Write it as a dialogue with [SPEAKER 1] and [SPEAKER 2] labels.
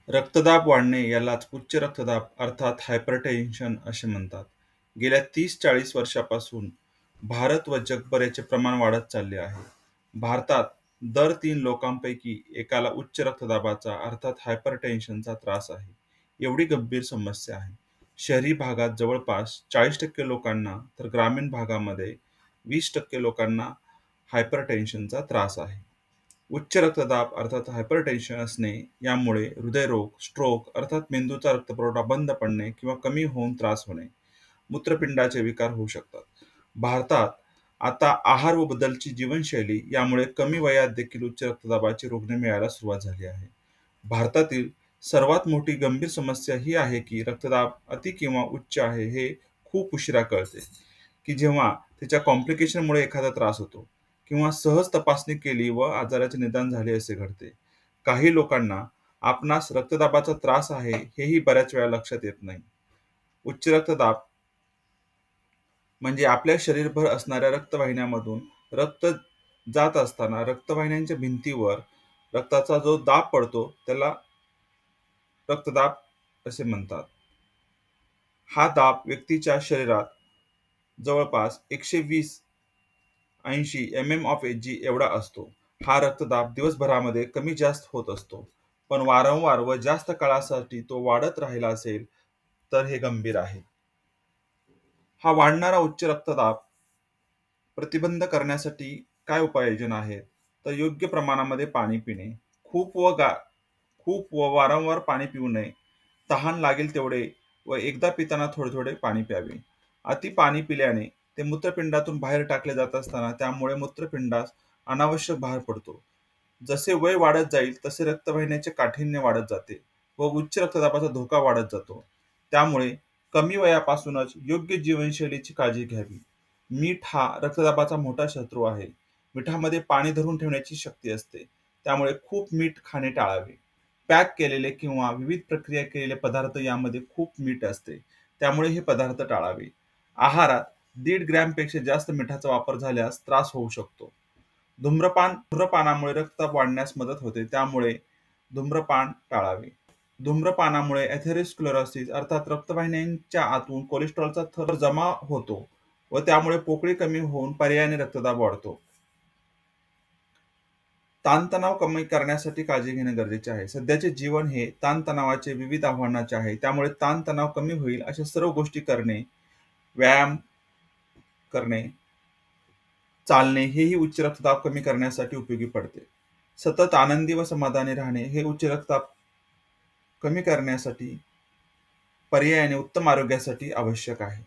[SPEAKER 1] रक्तदाब वाढणे यालाच उच्च रक्तदाब अर्थात हायपरटेन्शन असे म्हणतात. गेल्या 30-40 वर्षापासून भारत व जगभर याचे प्रमाण वाढत चालले आहे. भारतात दर 3 लोकांपैकी एकाला उच्च रक्तदाबाचा अर्थात हायपरटेन्शनचा त्रास आहे. एवढी गंभीर समस्या आहे. शहरी भागात जवळपास 40% लोकांना तर ग्रामीण भागामध्ये 20% लोकांना हायपरटेन्शनचा त्रास आहे. उच्च रक्तदाब अर्थात हायपरटेन्शन असणे यामुळे हृदयरोग, स्ट्रोक अर्थात मेंदूचा रक्तपुरवठा बंद पडणे किंवा कमी होऊन त्रास होणे, मूत्रपिंडाचे विकार होऊ शकतात. भारतात आता आहार व बदलची जीवनशैली यामुळे कमी वयात देखील उच्च रक्तदाबाची रुग्ण मिळायला सुरुवात झाली आहे. भारतातील सर्वात मोठी गंभीर समस्या ही आहे की रक्तदाब अति किंवा उच्च आहे हे खूप उशिरा कळते, की जेव्हा त्याच्या कॉम्प्लिकेशनमुळे एखादा त्रास होतो किंवा सहज तपासणी केली व आजाराचे निदान झाले असे घडते. काही लोकांना आपणास रक्तदाबाचा त्रास आहे हेही बऱ्याच वेळा लक्षात येत नाही. उच्च रक्तदाब म्हणजे आपल्या शरीरभर असणाऱ्या रक्तवाहिन्यांमधून रक्त जात असताना रक्तवाहिन्यांच्या भिंतीवर रक्ताचा जो दाब पडतो त्याला रक्तदाब असे म्हणतात. हा दाब व्यक्तीच्या शरीरात जवळपास 120-80 mm of Hg एवढा असतो. हा रक्तदाब दिवसभरामध्ये कमी जास्त होत असतो. पण वारंवार व जास्त काळासाठी तो वाढत राहिला असेल तर हे गंभीर आहे. हा वाढणारा उच्च रक्तदाब प्रतिबंध करण्यासाठी काय उपाययोजना आहेत? तर योग्य प्रमाणामध्ये पाणी पिणे, खूप व वारंवार पाणी पिऊ नये. तहान लागेल तेवढे व एकदा पिताना थोडे-थोडे पाणी प्यावे. अति पाणी पिल्याने ते मूत्रपिंडातून बाहेर टाकले जात असताना त्यामुळे मूत्रपिंडास अनावश्यक भार पडतो. जसे वय वाढत जाईल तसे रक्तवाहिन्यांचे काठिण्य वाढत जाते व उच्च रक्तदाबाचा धोका वाढत जातो. त्यामुळे कमी वयापासूनच योग्य जीवनशैलीची काळजी घ्यावी. मीठ हा रक्तदाबाचा मोठा शत्रू आहे. मिठामध्ये पाणी धरून ठेवण्याची शक्ती असते. त्यामुळे खूप मीठ खाणे टाळावे. पॅक केलेले किंवा विविध प्रक्रिया केलेले पदार्थ यामध्ये खूप मीठ असते. त्यामुळे हे पदार्थ टाळावे. आहारात 1.5 ग्रॅमपेक्षा जास्त मिठाचा वापर झाल्यास त्रास होऊ शकतो. धूम्रपानामुळे रक्तदाब वाढण्यास मदत होते. त्यामुळे धूम्रपान टाळावे. धूम्रपानामुळे एथेरोस्क्लेरोसिस अर्थात रक्तवाहिन्यांच्या आतून कोलेस्टेरॉलचा थर जमा होतो व त्यामुळे पोकळी कमी होऊन पर्यायाने रक्तदाब वाढतो. ताणतणाव कमी करण्यासाठी काळजी घेणे गरजेचे आहे. सध्याचे जीवन हे ताणतणावाचे विविध आव्हानाचे आहे. त्यामुळे ताणतणाव कमी होईल अशा सर्व गोष्टी करणे, व्यायाम करणे, चालणे हेही उच्च रक्तदाब कमी करण्यासाठी उपयोगी पडते. सतत आनंदी व समाधानी राहणे हे उच्च रक्तदाब कमी करण्यासाठी पर्यायाने उत्तम आरोग्यासाठी आवश्यक आहे.